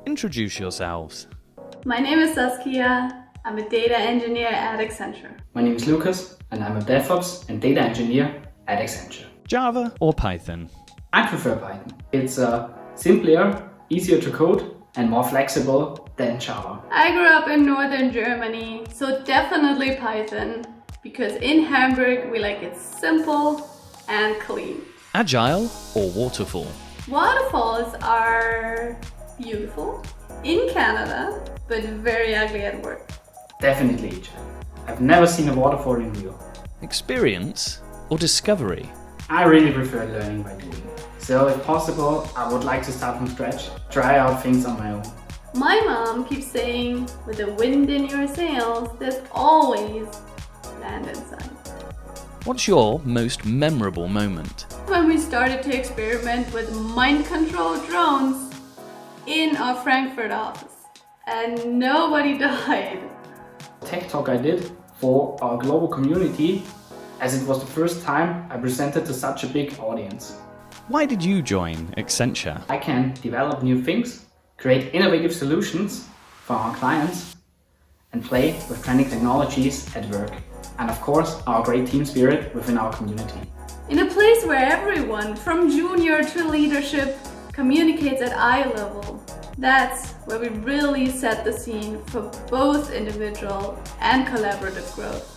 Introduce yourselves. My name is Saskia. I'm a data engineer at Accenture. My name is Lukas, and I'm a DevOps and data engineer at Accenture. Java or Python? I prefer Python. It's simpler, easier to code, and more flexible than Java. I grew up in northern Germany, so definitely Python, because in Hamburg we like it simple and clean. Agile or Waterfall? Waterfalls are beautiful in Canada, but very ugly at work. Definitely Agile. I've never seen a waterfall in real. Experience or discovery? I really prefer learning by doing. So if possible, I would like to start from scratch, try out things on my own. My mom keeps saying, with the wind in your sails, there's always land in sight. What's your most memorable moment? When we started to experiment with mind-controlled drones in our Frankfurt office, and nobody died. Tech talk I did for our global community, as it was the first time I presented to such a big audience. Why did you join Accenture? I can develop new things, create innovative solutions for our clients, and play with trending technologies at work. And of course, our great team spirit within our community. In a place where everyone, from junior to leadership, communicates at eye level. That's where we really set the scene for both individual and collaborative growth.